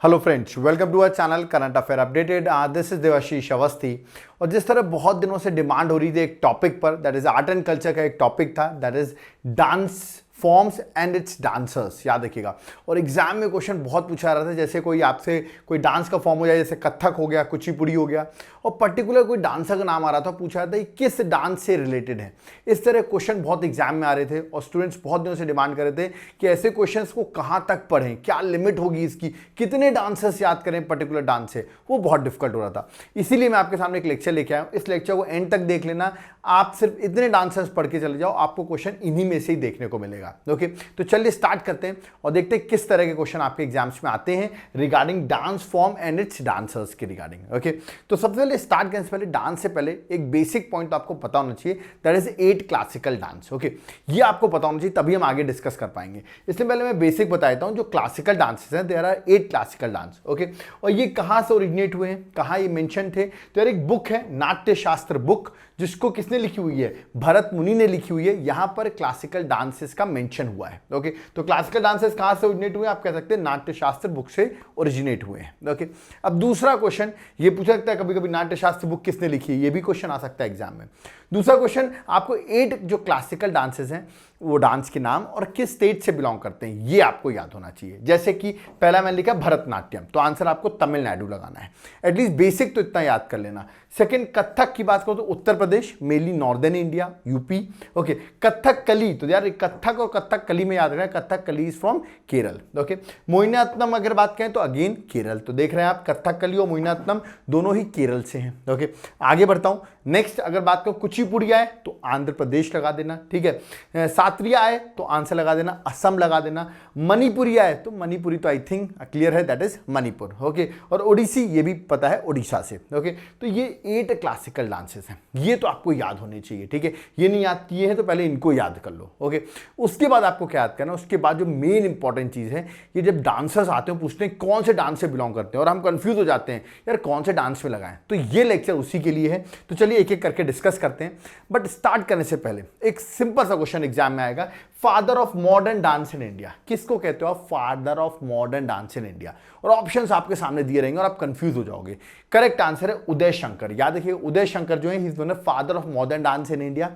Hello friends, welcome to our channel current affair updated. This is Devashish Awasthi. और जिस तरह बहुत दिनों से डिमांड हो रही थी एक टॉपिक पर, that is art and culture का एक टॉपिक था, that is dance forms and it's dancers. याद रखिएगा। और एग्जाम में क्वेश्चन बहुत पूछा रहा था, जैसे कोई आपसे कोई डांस का फॉर्म हो जाए, जैसे कथक हो गया, कुचिपुड़ी हो गया, और पर्टिकुलर कोई डांसर का नाम आ रहा था, पूछा रहा था कि किस डांस से रिलेटेड है। इस तरह क्वेश्चन बहुत एग्जाम में आ रहे थे और स्टूडेंट्स बहुत दिनों से डिमांड कर रहे थे कि ऐसे क्वेश्चंस को कहाँ तक पढ़ें, क्या लिमिट होगी इसकी, कितने डांसर्स याद करें पर्टिकुलर डांस से। वो बहुत डिफिकल्ट हो रहा था, इसीलिए मैं आपके सामने एक लेक्चर लेके आया हूँ। इस लेक्चर को एंड तक देख लेना। आप सिर्फ इतने डांसर्स पढ़ के चले जाओ, आपको क्वेश्चन इन्हीं में से ही देखने को मिलेगा। ओके, तो चलिए स्टार्ट करते हैं और देखते हैं किस तरह के क्वेश्चन आपके एग्जाम्स में आते हैं regarding dance form and it's dancers के रिगार्डिंग। ओके, तो सबसे पहले स्टार्ट करने से पहले डांस से पहले एक बेसिक पॉइंट तो आपको पता होना चाहिए, that is 8 classical dance. Okay, ये आपको पता होना चाहिए, तभी हम आगे डिस्कस कर पाएंगे। इसलिए पहले मैं बेसिक बता देता हूं। जो क्लासिकल डांसेस हैं, there are 8 classical dance. Okay, और ये कहां से ओरिजिनेट हुए हैं, कहां ये मेंशन थे, तो यार एक बुक है नाट्य शास्त्र बुक, जिसको किसने लिखी हुई है, भरत मुनि ने लिखी हुई है। यहां पर क्लासिकल डांसेस का मेंशन हुआ है। ओके, तो क्लासिकल डांसेस कहां से ओरिजिनेट हुए, आप कह सकते हैं नाट्य शास्त्र बुक से ओरिजिनेट हुए हैं। ओके, अब दूसरा क्वेश्चन ये पूछा सकता है कभी कभी, नाट्य शास्त्र बुक किसने लिखी है, ये भी क्वेश्चन आ सकता है एग्जाम में। दूसरा क्वेश्चन, आपको 8 जो क्लासिकल डांसेस हैं वो डांस के नाम और किस स्टेट से बिलोंग करते हैं, ये आपको याद होना चाहिए। जैसे कि पहला मैंने लिखा भरतनाट्यम, तो आंसर आपको तमिलनाडु लगाना है। एटलीस्ट बेसिक तो इतना याद कर लेना। सेकंड, कथक की बात करो तो Uttar Pradesh, mainly northern India, UP. Okay, Kathakali, तो यार कथक और कथक कली में याद रखना, कथक कली is from Kerala. Okay, Mohiniyattam अगर बात करें तो अगेन केरल। तो देख रहे हैं आप, कथक कली और मोहिनीअट्टम दोनों ही केरल से हैं। ओके, आगे बढ़ता हूं। नेक्स्ट अगर बात करो कुचिपुड़ी आए तो आंध्र प्रदेश लगा देना, ठीक है। सात्रिया आए तो आंसर लगा देना असम लगा देना। मणिपुरी आए तो मणिपुरी तो आई थिंक क्लियर है, दैट इज मणिपुर। ओके, और ओडिसी ये भी पता है, ओडिशा से। ओके, तो ये 8 क्लासिकल डांसेस हैं, ये तो आपको याद होने चाहिए, ठीक है। ये नहीं याद किए हैं तो पहले इनको याद कर लो। ओके, उसके बाद आपको क्या याद करना, उसके बाद जो मेन इंपॉर्टेंट चीज है, ये जब डांसर्स आते हैं पूछते हैं कौन से डांस से बिलोंग करते हैं, और हम कंफ्यूज हो जाते हैं यार कौन से डांस में लगाएं, तो ये लेक्चर उसी के लिए है। तो चलिए एक एक करके डिस्कस करते हैं। बट स्टार्ट करने से पहले एक सिंपल सा क्वेश्चन एग्जाम में आएगा, father of modern dance in India, किसको कहते हो आप, father of modern dance in India. और ऑप्शंस आपके सामने दिए रहेंगे और आप कंफ्यूज हो जाओगे। करेक्ट आंसर है उदय शंकर। याद रखिए, उदय शंकर जो है, he is one of father of modern dance in India.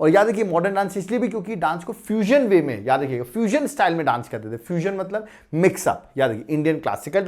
और याद रखिए मॉडर्न डांस इसलिए भी क्योंकि डांस को फ्यूजन वे में, याद रखिएगा, फ्यूजन स्टाइल में डांस करते थे। फ्यूजन मतलब मिक्सअप। याद रखिए, इंडियन क्लासिकल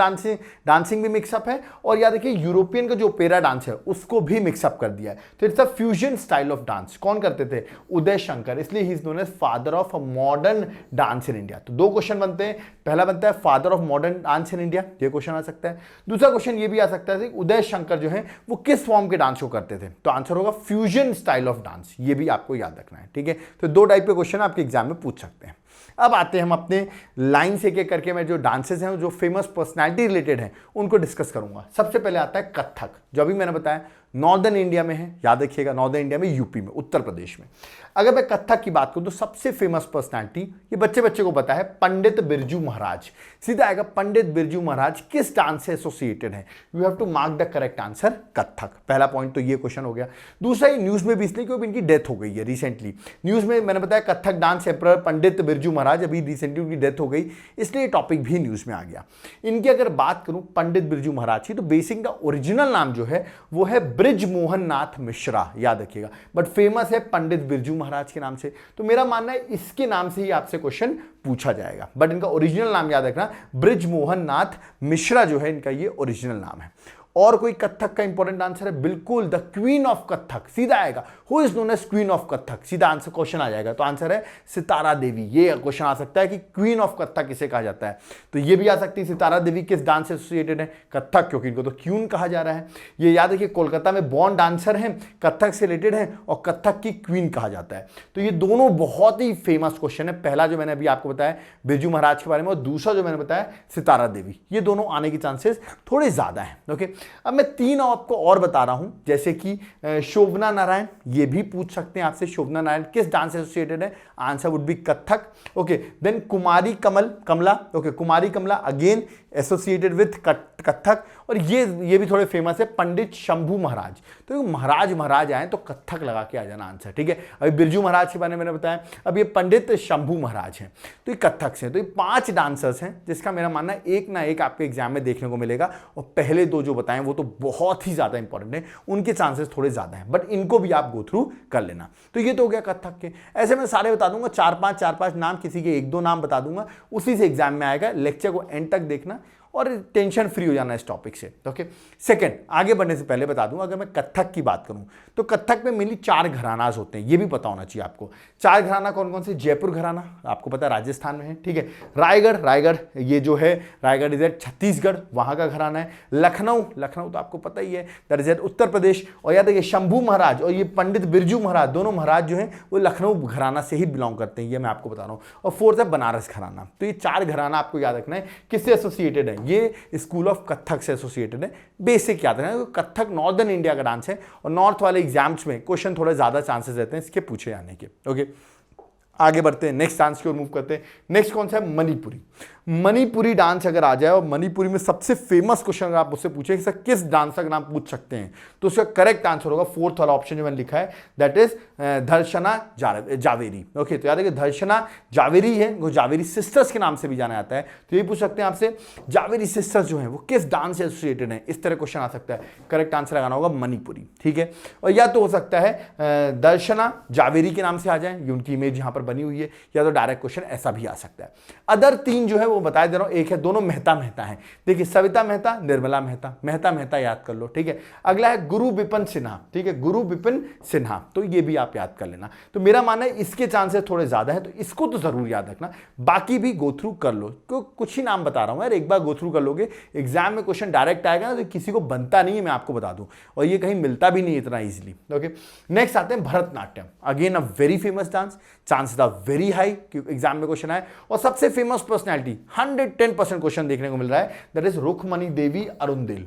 डांसिंग भी मिक्सअप है, और याद रखिए यूरोपियन का जो ओपेरा डांस है उसको भी मिक्सअप कर दिया है। तो it's a fusion style of dance. कौन करते थे, उदय शंकर, इसलिए ही is known as father of modern dance in India. तो 2 क्वेश्चन बनते हैं। पहला बनता है father of modern dance in India, ये क्वेश्चन आ सकता है। दूसरा क्वेश्चन ये भी आ सकता है उदय शंकर जो है वो किस फॉर्म के डांस को करते थे, तो आंसर होगा फ्यूजन स्टाइल ऑफ डांस। ये भी आपको याद रखना है, ठीक है। तो 2 टाइप के क्वेश्चन आपके एग्जाम में पूछ सकते हैं। अब आते हैं हम अपने लाइन से एक करके, मैं जो डांसेस हैं जो फेमस पर्सनालिटी रिलेटेड हैं उनको डिस्कस करूंगा। सबसे पहले आता है कथक, जो अभी मैंने बताया नॉर्दर्न इंडिया में है। याद रखिएगा, नॉर्दर्न इंडिया में, यूपी में, उत्तर प्रदेश में। अगर मैं कथक की बात करूं तो सबसे फेमस पर्सनालिटी, ये बच्चे बच्चे को पता है, पंडित बिरजू महाराज। सीधा आएगा, पंडित बिरजू महाराज किस डांस से एसोसिएटेड है, you have to mark the correct answer Kathak. पहला पॉइंट तो ये क्वेश्चन हो गया। दूसरा, ये न्यूज में भी इसलिए क्योंकि इनकी डेथ हो गई है रिसेंटली। न्यूज में मैंने बताया कथक डांस एम्परर पंडित बिरजू महाराज, अभी रिसेंटली उनकी डेथ हो गई, इसलिए टॉपिक भी न्यूज में आ गया। इनकी अगर बात करूं पंडित बिरजू महाराज की, तो बेसिक का ओरिजिनल नाम जो है वो है ब्रिजमोहन नाथ मिश्रा। याद रखिएगा, बट फेमस है पंडित बिरजू महाराज के नाम से। तो मेरा मानना है इसके नाम से ही आपसे क्वेश्चन पूछा जाएगा, बट इनका ओरिजिनल नाम याद रखना, ब्रिजमोहन नाथ मिश्रा जो है इनका ये ओरिजिनल नाम है। और कोई कथक का इंपॉर्टेंट आंसर है, बिल्कुल, द क्वीन ऑफ कथक। सीधा आएगा, who is known as queen of Kathak, सीधा आंसर क्वेश्चन आ जाएगा। तो आंसर है सितारा देवी। ये क्वेश्चन आ सकता है कि क्वीन ऑफ कथक किसे कहा जाता है, तो ये भी आ सकती है सितारा देवी किस डांस से एसोसिएटेड है, कथक, क्योंकि इनको तो क्वीन कहा जा रहा है। ये याद रखिए, कोलकाता में बॉर्न डांसर हैं, कथक से रिलेटेड है, और कथक की क्वीन कहा जाता है। तो ये दोनों बहुत ही फेमस क्वेश्चन है। पहला जो मैंने अभी आपको बताया बिरजू महाराज के बारे में, और दूसरा जो मैंने बताया सितारा देवी, ये दोनों आने के चांसेस थोड़े ज्यादा है। ओके, अब मैं 3 आपको और बता रहा हूं, जैसे कि शोभना नारायण, ये भी पूछ सकते हैं आपसे, शोभना नारायण किस डांस से एसोसिएटेड है, answer would be Kathak. Okay, then Kumari Kamala. Okay, Kumari Kamala again associated with Kathak. और ये भी थोड़े फेमस है, पंडित शंभू महाराज। तो महाराज आए तो कथक लगा के आ जाना आंसर, ठीक है। अभी बिरजू महाराज के बारे में मैंने बताया, अब ये पंडित शंभू महाराज हैं, तो ये कथक से। तो ये 5 डांसर्स हैं जिसका मेरा मानना है एक ना एक आपके एग्जाम में देखने को मिलेगा। और पहले 2 जो बताएं वो तो बहुत ही ज्यादा इंपॉर्टेंट है, उनके चांसेस थोड़े ज्यादा हैं, बट इनको भी आप गो थ्रू कर लेना। तो ये तो हो गया कथक के। ऐसे मैं सारे बता दूंगा, 4-5 नाम, किसी के 1-2 नाम बता दूंगा, उसी से एग्जाम में आएगा। लेक्चर को एंड तक देखना और टेंशन फ्री हो जाना इस टॉपिक से, ओके। सेकंड, आगे बढ़ने से पहले बता दूं, अगर मैं कथक की बात करूं तो कथक में मेनली 4 घरानाज होते हैं, ये भी पता होना चाहिए आपको। 4 घराना कौन कौन से? जयपुर घराना, आपको पता है राजस्थान में है, ठीक है। रायगढ़ ये जो है रायगढ़ इधर छत्तीसगढ़, वहां का घराना है। लखनऊ तो आपको पता ही है, दैट इज उत्तर प्रदेश। और याद है शंभू महाराज और ये पंडित बिरजू महाराज, दोनों महाराज जो है वो लखनऊ घराना से ही बिलोंग करते हैं, ये मैं आपको बता रहा हूँ। और 4th है बनारस घराना। तो ये 4 घराना आपको याद रखना है, किससे एसोसिएटेड है? ये स्कूल ऑफ कथक से एसोसिएटेड है। बेसिक याद रखना, कथक नॉर्दर्न इंडिया का डांस है और नॉर्थ वाले एग्जाम्स में क्वेश्चन थोड़े ज्यादा चांसेस रहते हैं इसके पूछे जाने के, ओके। आगे बढ़ते हैं, नेक्स्ट डांस की ओर मूव करते हैं। नेक्स्ट कौन सा है? मणिपुरी। मणिपुरी डांस अगर आ जाए और मणिपुरी में सबसे फेमस क्वेश्चन अगर आप मुझसे पूछे कि सर किस डांसर का नाम पूछ सकते हैं, तो उसका करेक्ट आंसर होगा 4th वाला ऑप्शन जो मैंने लिखा है, that is Darshana Jhaveri, okay. तो याद है कि दर्शना जावेरी है, वो जावेरी सिस्टर्स के नाम से भी जाना जाता है। तो ये पूछ सकते हैं आपसे, जावेरी सिस्टर्स जो है वो किस डांस से एसोसिएटेड है, इस तरह क्वेश्चन आ सकता है। करेक्ट आंसर लगाना होगा मणिपुरी, ठीक है। और या तो हो सकता है दर्शना जावेरी के नाम से आ जाए, ये उनकी इमेज यहां पर बनी हुई है, या तो डायरेक्ट क्वेश्चन ऐसा भी आ सकता है। अदर 3 जो है वो बता दे रहा हूं, एक है दोनों मेहता हैं, देखिए सविता मेहता, निर्मला मेहता याद कर लो, ठीक है। अगला है गुरु विपिन सिन्हा, ठीक है, गुरु विपिन सिन्हा, तो ये भी आप याद कर लेना। तो मेरा मानना है इसके चांसेस थोड़े ज्यादा है, तो इसको तो जरूर याद रखना, बाकी भी गो थ्रू कर लो। तो कुछ ही नाम बता रहा हूं यार, एक बार गो थ्रू कर लोगे, एग्जाम में क्वेश्चन डायरेक्ट आएगा ना, तो किसी को बनता नहीं है, मैं आपको बता दूं, और ये कहीं मिलता भी नहीं इतना इजिली, ओके। नेक्स्ट आते हैं Bharatanatyam, again a very famous dance, chances are very high कि एग्जाम में क्वेश्चन आए। और सबसे फेमस पर्सनैलिटी 110% क्वेश्चन देखने को मिल रहा है, दैट इज रुक्मणी देवी अरुणदेल।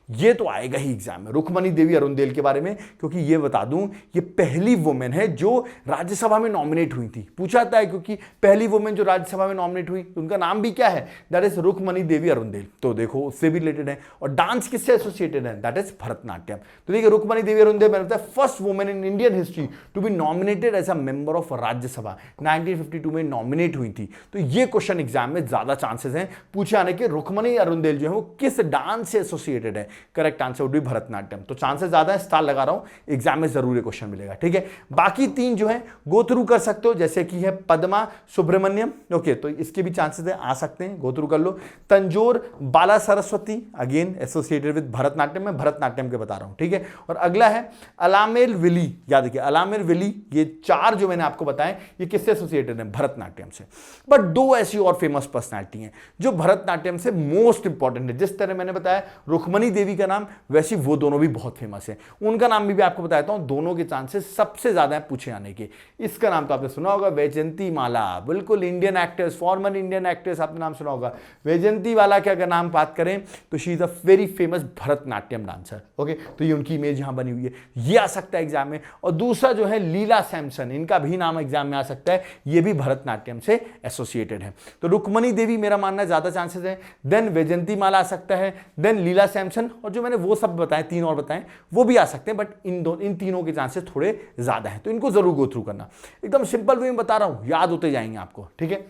ये तो आएगा ही एग्जाम में, रुक्मणी देवी अरुणदेल के बारे में, क्योंकि ये बता दूं ये पहली वुमेन है जो राज्यसभा में नॉमिनेट हुई थी। पूछा था क्योंकि पहली वुमेन जो राज्यसभा में नॉमिनेट हुई, उनका नाम भी क्या है, दैट इज रुक्मणी देवी अरुणदेल। तो देखो उससे भी रिलेटेड है, और डांस किससे एसोसिएटेड है, दैट इज भरतनाट्यम। तो देखिए रुक्मणी देवी अरुणदेल मैंने बताया first women in Indian history to be nominated as a member of Rajya Sabha, 1952 में नॉमिनेट हुई थी। तो ये क्वेश्चन एग्जाम में ज्यादा चांसेस हैं पूछे आने के, रुक्मणी अरुणदेल जो है वो किस डांस से एसोसिएटेड है। Correct answer would B Bharatanatyam. तो चांसेस ज्यादा है, स्टार लगा रहा हूं, एग्जाम में जरूर ये क्वेश्चन मिलेगा, ठीक है। बाकी 3 जो है गो थ्रू कर सकते हो, जैसे कि है पद्मा सुब्रमण्यम, ओके, तो इसके भी चांसेस है, आ सकते हैं, गो थ्रू कर लो। Tanjore Bala Saraswati, again associated with Bharatanatyam, में भरतनाट्यम के बता रहा हूं, ठीक है। और अगला है अलामेल विली, याद रखिए अलामेल विली। ये 4 जो मैंने आपको बताए ये किससे एसोसिएटेड है, भरतनाट्यम से। बट 2 ऐसी और फेमस पर्सनैलिटी हैं जो भरतनाट्यम से मोस्ट इंपॉर्टेंट है। जिस तरह मैंने बताया रुक्मणी देवी का नाम, वैसे वो दोनों भी बहुत फेमस है, उनका नाम भी आपको बताता हूं। दोनों के चांसेस सबसे ज्यादा है पूछे आने के। इसका नाम तो आपने सुना होगा, वैजयंती माला, बिल्कुल Indian actress, former Indian actress, आपने नाम सुना होगा वैजयंती वाला के। अगर नाम बात करें तो she is a very famous Bharatanatyam dancer, okay. तो ये उनकी इमेज यहां बनी हुई है, ये आ सकता है एग्जाम में। और दूसरा जो है लीला सैमसन, इनका भी नाम एग्जाम में आ सकता है, ये भी भरतनाट्यम से एसोसिएटेड है। तो रुक्मणी देवी मेरा मानना ज्यादा चांसेस है, देन वैजयंती माला आ सकता है, देन लीला सैमसन, और जो मैंने वो सब बताए 3 और बताएं वो भी आ सकते हैं, बट इन तीनों के चांसेस थोड़े ज्यादा हैं। तो इनको जरूर गो थ्रू करना, एकदम सिंपल वे में बता रहा हूं, याद होते जाएंगे आपको, ठीक है।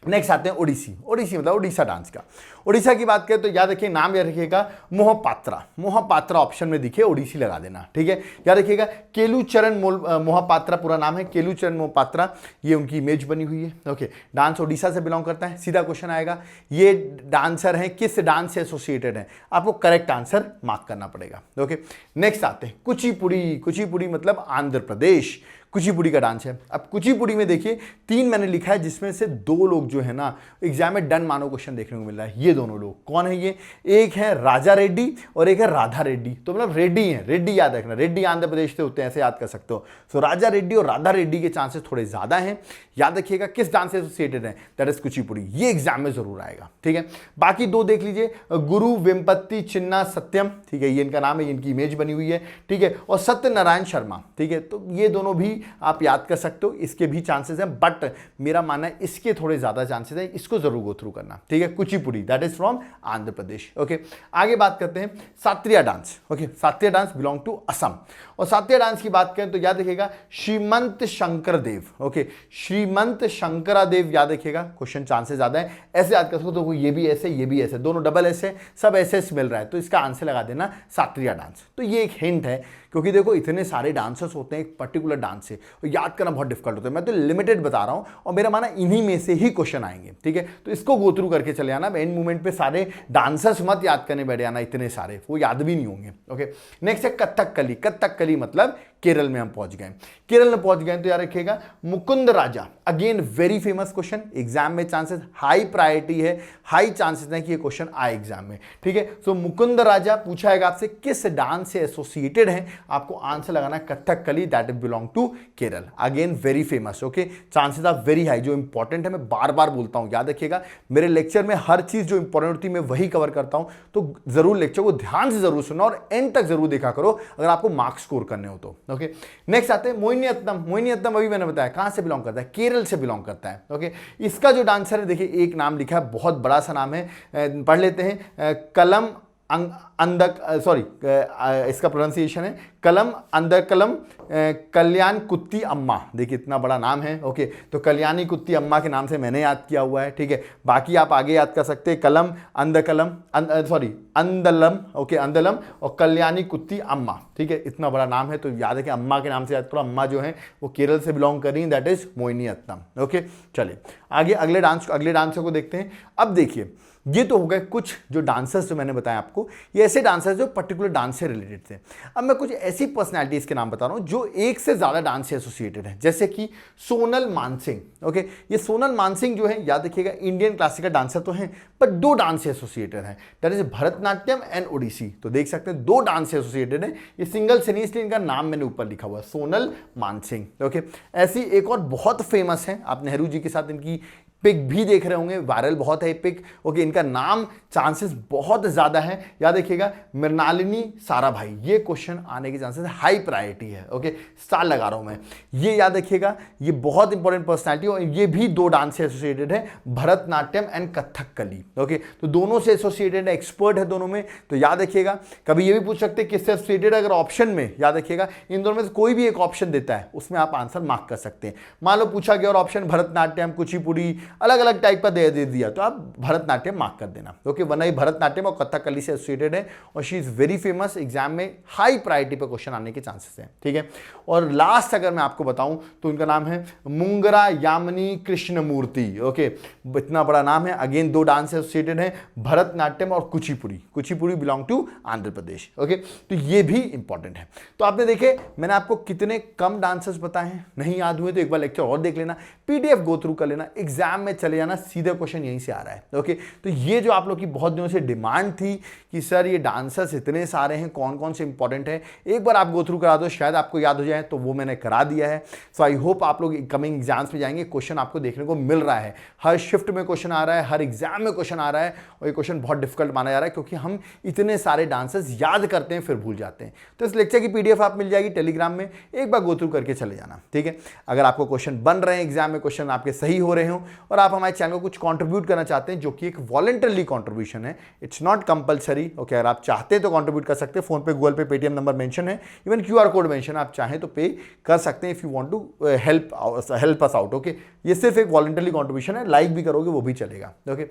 नेक्स्ट आते हैं ओडिसी। ओडिसी मतलब ओडिशा डांस का। ओडिशा की बात करें तो याद रखिए, नाम याद रखिएगा मोहपात्रा। मोहपात्रा ऑप्शन में दिखे, ओडिसी लगा देना, ठीक है। याद रखिएगा केलुचरण मोहपात्रा पूरा नाम है, केलुचरण मोहपात्रा, ये उनकी इमेज बनी हुई है, ओके। डांस ओडिशा से बिलोंग करता है। सीधा क्वेश्चन आएगा, ये डांसर है किस डांस से एसोसिएटेड है, आपको करेक्ट आंसर मार्क करना पड़ेगा, ओके। नेक्स्ट आते हैं कुचिपुड़ी। कुचिपुड़ी मतलब आंध्र प्रदेश, कुचिपुड़ी का डांस है। अब कुचिपुड़ी में देखिए 3 मैंने लिखा है, जिसमें से 2 लोग जो है ना एग्जाम में डन मानो क्वेश्चन देखने को मिल रहा है। ये दोनों लोग कौन है, ये एक है राजा रेड्डी और एक है राधा रेड्डी। तो मतलब रेड्डी है, रेड्डी याद रखना, रेड्डी आंध्र प्रदेश से होते हैं, ऐसे याद कर सकते हो। सो राजा रेड्डी और राधा रेड्डी के चांसेस थोड़े ज्यादा हैं। याद रखिएगा किस डांस से एसोसिएटेड है, दैट इज कुचिपुड़ी। ये एग्जाम में जरूर आएगा, ठीक है। बाकी 2 देख लीजिए, गुरु वेम्पति चिन्ना सत्यम, ठीक है, ये इनका नाम है, इनकी इमेज बनी हुई है, ठीक है। और सत्यनारायण शर्मा, ठीक है। तो ये दोनों भी आप याद कर सकते हो, इसके भी चांसेस हैं, बट मेरा मानना है इसके थोड़े ज्यादा चांसेस हैं, इसको जरूर गो थ्रू करना, ठीक है। Kuchipudi that that is from Andhra Pradesh. Okay, आगे बात करते हैं Sattriya dance. Okay, Sattriya dance belong to Assam. और सात्रिया डांस की बात करें तो याद रखिएगा श्रीमंत शंकर देव। ओके, श्रीमंत शंकरा देव याद रखिएगा, क्वेश्चन चांसेस ज्यादा है, ऐसे याद कर सकते हो। तो ये भी ऐसे, ये भी ऐसे, दोनों डबल ऐसे, सब ऐसे मिल रहा है, तो इसका आंसर लगा देना सात्रिया डांस। तो ये एक हिंट है, क्योंकि देखो इतने सारे डांसर्स होते हैं एक पर्टिकुलर डांस से, और याद करना बहुत डिफिकल्ट होता है। मैं तो लिमिटेड बता रहा हूं, और मेरा माना इन्हीं में से ही क्वेश्चन आएंगे, ठीक है। तो इसको गो थ्रू करके चले आना, एंड मूवमेंट पे सारे डांसर्स मत याद करने बैठ जाना, इतने सारे वो याद भी नहीं होंगे। ओके, नेक्स्ट है कथकली। कथकली मतलब केरल में हम पहुंच गए। केरल में पहुंच गए तो याद रखिएगा Mukund Raja, again very famous question, exam में चांसेस हाई प्रायोरिटी है, हाई चांसेस है कि ये क्वेश्चन आए एग्जाम में, ठीक है। सो मुकुंद राजा पूछा है आपसे किस डांस से एसोसिएटेड है, आपको आंसर लगाना है Kathakali, that is belong to Kerala, again very famous. Okay, chances are very high. जो इंपॉर्टेंट है मैं बार बार बोलता हूं, याद रखिएगा मेरे लेक्चर में हर चीज जो इंपॉर्टेंट होती है मैं वही कवर करता हूं, तो जरूर लेक्चर को ध्यान से जरूर सुनना और एंड तक जरूर देखा करो अगर आपको मार्क्स स्कोर करने हो तो। ओके, नेक्स्ट आते हैं मोहिनीअट्टम। मोहिनीअट्टम अभी मैंने बताया कहां से बिलोंग करता है, केरल से बिलोंग करता है। ओके, इसका जो डांसर है देखिए, एक नाम लिखा है, बहुत बड़ा सा नाम है, पढ़ लेते हैं, कलम सॉरी इसका प्रोनाउंसिएशन है कलम अंदरकलम कल्याण कुत्ती अम्मा। देखिए इतना बड़ा नाम है। ओके, तो कल्याणी कुत्ती अम्मा के नाम से मैंने याद किया हुआ है, ठीक है। बाकी आप आगे याद कर सकते हैं, कलम अंदकलम सॉरी अंदलम, ओके अंदलम, और कल्याणी कुत्ती अम्मा, ठीक है। इतना बड़ा नाम है तो याद है कि अम्मा के नाम से याद करो। अम्मा जो है वो केरल से बिलोंग कर रही है, दैट इज मोहिनीअट्टम। ओके, चलिए आगे अगले डांसर को देखते हैं। अब देखिए ये तो हो गए कुछ जो डांसर्स जो मैंने बताया आपको, ये ऐसे डांसर्स जो पर्टिकुलर डांस से रिलेटेड थे। अब मैं कुछ ऐसी पर्सनालिटीज के नाम बता रहा हूं जो एक से ज्यादा डांस से एसोसिएटेड है, जैसे कि सोनल मानसिंह। ओके, ये सोनल मानसिंह जो है याद रखिएगा इंडियन क्लासिकल डांसर तो हैं, पर दो डांस से एसोसिएटेड है, that is Bharatanatyam and Odissi. तो देख सकते हैं दो डांस से एसोसिएटेड है, ये सिंगल से नहीं, इसलिए इनका नाम मैंने ऊपर लिखा हुआ है, सोनल मानसिंह। ओके, ऐसी एक और बहुत फेमस है, आप नेहरू जी के साथ इनकी पिक भी देख रहे होंगे, वायरल बहुत है पिक। ओके, इनका नाम चांसेस बहुत ज्यादा है, याद रखिएगा मृणालिनी साराभाई। ये क्वेश्चन आने के चांसेस हाई प्रायोरिटी है। ओके, स्टार लगा रहा हूं मैं, ये याद रखिएगा, ये बहुत इंपॉर्टेंट पर्सनालिटी, और ये भी दो डांस से एसोसिएटेड है, भरतनाट्यम एंड कथकली। ओके, तो दोनों से एसोसिएटेड है, एक्सपर्ट है दोनों में। तो याद रखिएगा, कभी ये भी पूछ सकते हैं किससे एसोसिएटेड, अगर ऑप्शन में याद रखिएगा इन दोनों में से कोई भी एक ऑप्शन देता है, उसमें आप आंसर मार्क कर सकते हैं। मान लो पूछा गया और ऑप्शन भरतनाट्यम, कुचिपुड़ी, अलग अलग टाइप का दे दिया, तो आप भरतनाट्यम मार्क कर देना। ओके, वरना ही भरतनाट्यम और कथकली से एसोसिएटेड है, और she is very famous, exam में हाई प्रायोरिटी पे क्वेश्चन आने के चांसेस हैं, ठीक है। और लास्ट अगर मैं आपको बताऊं तो उनका नाम है मुंगरा यामिनी कृष्णमूर्ति। ओके, इतना बड़ा नाम है, अगेन दो डांस से एसोसिएटेड है, भरतनाट्यम और Kuchipudi. Kuchipudi belong to Andhra Pradesh. Okay, तो ये भी इंपॉर्टेंट है। तो आपने देखे मैंने आपको कितने कम डांसर्स बताए हैं, नहीं याद हुए तो एक बार लेक्चर और देख लेना, पीडीएफ गो थ्रू कर लेना, एग्जाम में चले जाना, सीधा क्वेश्चन यहीं से आ रहा है। ओके, तो ये जो आप लोग की बहुत दिनों से डिमांड थी कि सर ये डांसर्स इतने सारे हैं, कौन कौन से इंपॉर्टेंट है, एक बार आप गो थ्रू करा दो, शायद आपको याद हो जाए, तो वो मैंने करा दिया है। सो आई होप आप लोग कमिंग एग्जाम्स में जाएंगे, क्वेश्चन आपको देखने को मिल रहा है, हर शिफ्ट में क्वेश्चन आ रहा है, हर एग्जाम में क्वेश्चन आ रहा है, और ये क्वेश्चन बहुत डिफिकल्ट माना जा रहा है, क्योंकि हम इतने सारे डांसर्स याद करते हैं फिर भूल जाते हैं। तो इस लेक्चर की पीडीएफ आप मिल जाएगी टेलीग्राम में, एक बार गो थ्रू करके चले जाना, ठीक है। अगर आपको क्वेश्चन बन रहे हैं एग्जाम में, क्वेश्चन आपके सही हो रहे हो, और आप हमारे चैनल को कुछ कंट्रीब्यूट करना चाहते हैं, जो कि एक वॉलंटरली कंट्रीब्यूशन है, इट्स नॉट कंपलसरी। ओके, अगर आप चाहते हैं तो कंट्रीब्यूट कर सकते हैं, फोन पे, Google Pay, Paytm number mention है, इवन क्यूआर कोड मेंशन है, आप चाहें तो पे कर सकते हैं if you want to help us out. Okay, ये सिर्फ एक वॉलंटरली कंट्रीब्यूशन है, लाइक भी करोगे वो भी चलेगा। ओके,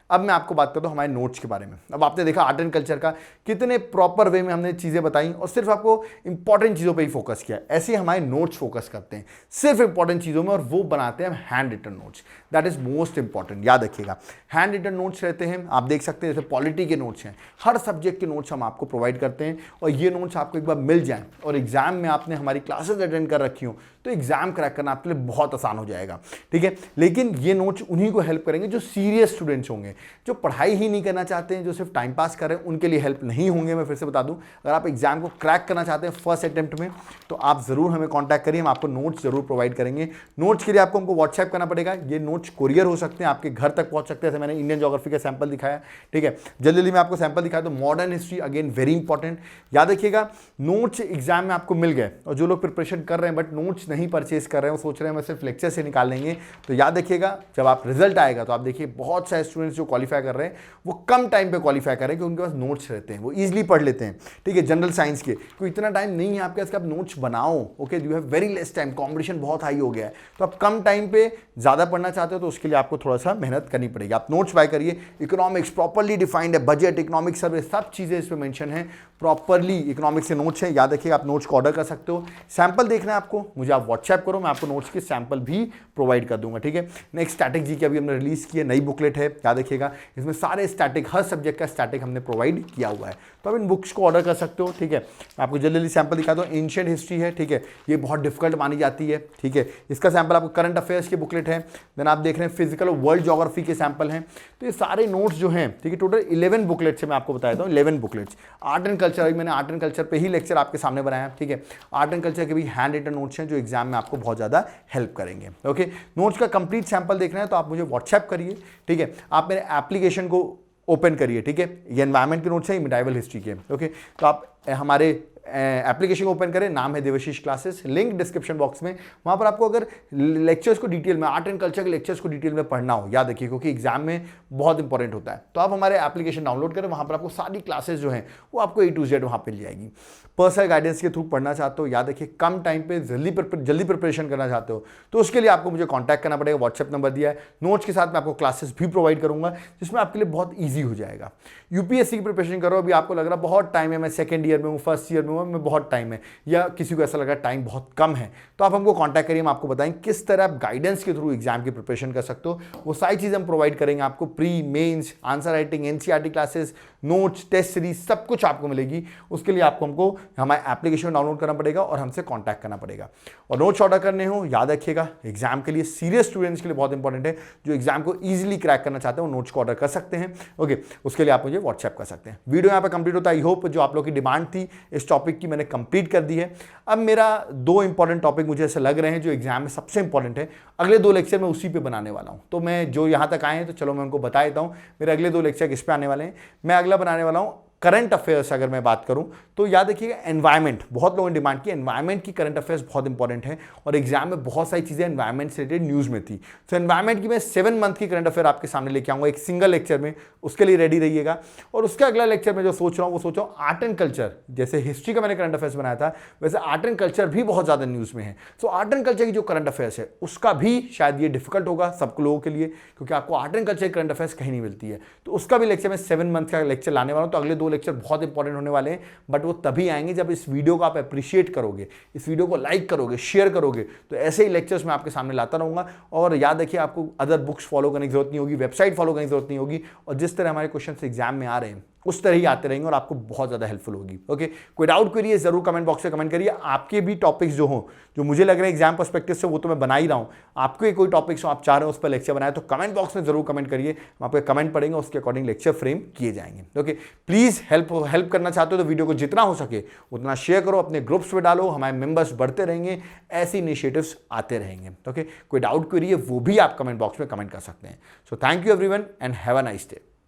अब मैं आपको बात करता हूँ हमारे नोट्स के बारे में। अब आपने देखा आर्ट एंड कल्चर का कितने प्रॉपर वे में हमने चीज़ें बताई, और सिर्फ आपको इंपॉर्टेंट चीज़ों पे ही फोकस किया। ऐसे ही हमारे नोट्स फोकस करते हैं सिर्फ इंपॉर्टेंट चीज़ों में, और वो बनाते हैं हम hand written notes, that is most important. याद रखिएगा हैंड रिटन नोट्स रहते हैं, आप देख सकते हैं जैसे पॉलिटी के नोट्स हैं, हर सब्जेक्ट के नोट्स हम आपको प्रोवाइड करते हैं, और ये नोट्स आपको एक बार मिल जाएं और एग्जाम में आपने हमारी क्लासेस अटेंड कर रखी हो, तो एग्जाम क्रैक करना आपके लिए बहुत आसान हो जाएगा, ठीक है। लेकिन ये नोट्स उन्हीं को हेल्प करेंगे जो सीरियस स्टूडेंट्स होंगे, जो पढ़ाई ही नहीं करना चाहते हैं, जो सिर्फ टाइम पास कर रहे हैं, उनके लिए हेल्प नहीं होंगे। मैं फिर से बता दूं, अगर आप एग्जाम को क्रैक करना चाहते हैं फर्स्ट अटेम्प्ट में, तो आप जरूर हमें कॉन्टैक्ट करिए, हम आपको नोट्स जरूर प्रोवाइड करेंगे। नोट्स के लिए आपको हमको व्हाट्सएप करना पड़ेगा, ये नोट्स कोरियर हो सकते हैं, आपके घर तक पहुंच सकते हैं। जैसे मैंने इंडियन ज्योग्राफी का सैंपल दिखाया, ठीक है, जल्दी में आपको सैंपल दिखाया। तो modern history again very important, याद रखिएगा नोट्स एग्जाम में आपको मिल गए, और जो लोग प्रिपरेशन कर रहे हैं बट नोट्स नहीं परचेज कर रहे हैं, सोच रहे हैं मैं सिर्फ लेक्चर से निकाल लेंगे, तो याद रखिएगा जब आप रिजल्ट आएगा तो आप देखिए बहुत सारे स्टूडेंट्स जो जो क्वालिफाई कर रहे हैं वो कम टाइम पे क्वालिफाई कर रहे हैं क्योंकि उनके पास नोट्स रहते हैं, वो ईजिली पढ़ लेते हैं, ठीक है। जनरल साइंस के कोई इतना टाइम नहीं है आपके पास कि आप नोट्स बनाओ, okay, you have very less time, competition बहुत हाई हो गया है, तो आप कम टाइम पे ज़्यादा पढ़ना चाहते हो तो उसके लिए आपको थोड़ा सा मेहनत करनी पड़ेगी। आप नोट्स बाय करिए, इकोनॉमिक्स प्रॉपरली डिफाइंड है, बजट, इकोनॉमिक सर्वे, सब चीज़ें इसमें मेंशन है, प्रॉपरली इकोनॉमिक्स के नोट्स हैं, याद रखिए। आप नोट्स को ऑर्डर कर सकते हो। सैंपल देखना है आपको, मुझे आप व्हाट्सएप करो, मैं आपको नोट्स के सैंपल भी प्रोवाइड कर दूंगा, ठीक है। नेक्स्ट स्टैटिक जी की अभी हमने रिलीज की है, नई बुकलेट है, याद रखिएगा, इसमें सारे स्टैटिक, हर सब्जेक्ट का स्टैटिक हमने प्रोवाइड किया हुआ है, तो आप इन बुक्स को ऑर्डर कर सकते हो, ठीक है। आपको जल्दी जल्दी सैंपल दिखा दो। एंशिएंट हिस्ट्री है, ठीक है, ये बहुत डिफिकल्ट मानी जाती है, ठीक है, इसका सैंपल आपको करंट अफेयर्स की बुकलेट है। देन आप देख रहे हैं फिजिकल और वर्ल्ड ज्योग्राफी के सैंपल हैं, तो ये सारे नोट्स जो हैं, ठीक है, टोटल 11 बुकलेट्स है, मैं आपको बताया था 11 बुकलेट्स। आर्ट एंड कल्चर, मैंने आर्ट एंड कल्चर पे ही लेक्चर आपके सामने बनाया, ठीक है। आर्ट एंड कल्चर के भी हैंड रिटन नोट्स हैं जो एग्जाम में आपको बहुत ज़्यादा हेल्प करेंगे, ओके। नोट्स का कंप्लीट सैंपल देखना है तो आप मुझे व्हाट्सएप करिए, ठीक है। आप मेरे एप्लीकेशन को ओपन करिए, ठीक है, ये एनवायरमेंट के नोट्स हैं, मिडाइवल हिस्ट्री के, ओके। तो आप हमारे एप्लीकेशन ओपन करें, नाम है Devashish classes, link description box में, वहाँ पर आपको अगर लेक्चर्स को डिटेल में, आर्ट एंड कल्चर के लेक्चर्स को डिटेल में पढ़ना हो, याद रखिए क्योंकि एग्जाम में बहुत इंपॉर्टेंट होता है, तो आप हमारे एप्लीकेशन डाउनलोड करें, वहाँ पर आपको सारी क्लासेस जो हैं वो आपको A to Z वहाँ पर मिल जाएगी। पर्सनल गाइडेंस के थ्रू पढ़ना चाहते हो, याद रखिए कम टाइम पे जल्दी प्रिपरेशन करना चाहते हो तो उसके लिए आपको मुझे कांटेक्ट करना पड़ेगा, व्हाट्सएप नंबर दिया है। नोट्स के साथ मैं आपको क्लासेस भी प्रोवाइड करूंगा जिसमें आपके लिए बहुत ईजी हो जाएगा। यूपीएससी की प्रिपरेशन करो, अभी आपको लग रहा है बहुत टाइम है, मैं सेकंड ईयर में हूँ, फर्स्ट ईयर में हूँ, मैं बहुत टाइम है, या किसी को ऐसा लग रहा है टाइम बहुत कम है, तो आप हमको कांटेक्ट करिए, हम आपको बताएंगे किस तरह आप गाइडेंस के थ्रू एग्जाम की प्रिपरेशन कर सकते हो। वो सारी चीज़ हम प्रोवाइड करेंगे आपको, pre, mains, answer writing, NCERT classes, notes, test series, सब कुछ आपको मिलेगी। उसके लिए आपको हमको हमारे एप्लीकेशन डाउनलोड करना पड़ेगा और हमसे कांटेक्ट करना पड़ेगा। और नोट्स ऑर्डर करने हो, याद रखिएगा एग्जाम के लिए, सीरियस स्टूडेंट्स के लिए बहुत इंपॉर्टेंट है, जो एग्जाम को ईजिली क्रैक करना चाहते हैं वो नोट्स को ऑर्डर कर सकते हैं, ओके। उसके लिए आप मुझे व्हाट्सएप कर सकते हैं। वीडियो यहाँ पे कंप्लीट होता है। आई होप जो आप लोग की डिमांड थी इस टॉपिक की मैंने कंप्लीट कर दी है। अब मेरा 2 इंपॉर्टेंट टॉपिक मुझे ऐसे लग रहे हैं जो एग्जाम में सबसे इंपॉर्टेंट है, अगले 2 लेक्चर में उसी पे बनाने वाला हूँ। तो मैं जो यहाँ तक आए हैं तो चलो मैं उनको बता देता हूँ। मेरे अगले 2 लेक्चर किस पे आने वाले हैं, मैं अगला बनाने वाला हूँ करंट अफेयर्स। अगर मैं बात करूं तो याद रखिएगा एनवायरनमेंट, बहुत लोगों ने डिमांड की, एनवायरनमेंट की करंट अफेयर्स बहुत इंपॉर्टेंट है और एग्जाम में बहुत सारी चीजें एनवायरनमेंट से रिलेटेड न्यूज में थी। तो एनवायरनमेंट की मैं 7 मंथ की करंट अफेयर आपके सामने लेके आऊंगा एक सिंगल लेक्चर में, उसके लिए रेडी रहिएगा। और उसका अगला लेक्चर में जो सोच रहा हूँ वो सोच रहा हूँ आर्ट एंड कल्चर, जैसे हिस्ट्री का मैंने करंट अफेयर्स बनाया था वैसे आर्ट एंड कल्चर भी बहुत ज्यादा न्यूज में है। तो आर्ट एंड कल्चर की जो करंट अफेयर्स है उसका भी शायद ये डिफिकल्ट होगा सब लोगों के लिए, क्योंकि आपको आर्ट एंड कल्चर की करंट अफेयर्स कहीं नहीं मिलती है। तो उसका भी लेक्चर मैं 7 मंथ का लेक्चर लाने वाला हूँ। तो अगले 2 लेक्चर बहुत इंपॉर्टेंट होने वाले हैं, बट वो तभी आएंगे जब इस वीडियो को आप अप्रिशिएट करोगे, इस वीडियो को लाइक करोगे, शेयर करोगे। तो ऐसे ही लेक्चर्स मैं आपके सामने लाता रहूंगा। और याद रखिए आपको अदर बुक्स फॉलो करने की जरूरत नहीं होगी, वेबसाइट फॉलो करने की जरूरत नहीं होगी, और जिस तरह हमारे क्वेश्चन एग्जाम में आ रहे हैं उस तरह ही आते रहेंगे और आपको बहुत ज़्यादा हेल्पफुल होगी, ओके। कोई डाउट करिए जरूर कमेंट बॉक्स में कमेंट करिए। आपके भी टॉपिक्स जो हो, जो मुझे लग रहे हैं एग्जाम पर्सपेक्टिव से, वो तो मैं बना ही रहा हूँ। आपके कोई टॉपिक्स हो आप चाह रहे हो उस पर लेक्चर बनाए तो कमेंट बॉक्स में जरूर कमेंट करिए, हम आपके कमेंट पढ़ेंगे, उसके अकॉर्डिंग लेक्चर फ्रेम किए जाएंगे, ओके। प्लीज़ हेल्प करना चाहते हो तो वीडियो को जितना हो सके उतना शेयर करो, अपने ग्रुप्स में डालो, हमारे मेंबर्स बढ़ते रहेंगे, ऐसे इनिशिएटिव्स आते रहेंगे, ओके। कोई डाउट करिए वो भी आप कमेंट बॉक्स में कमेंट कर सकते हैं। So thank you everyone and have a nice day.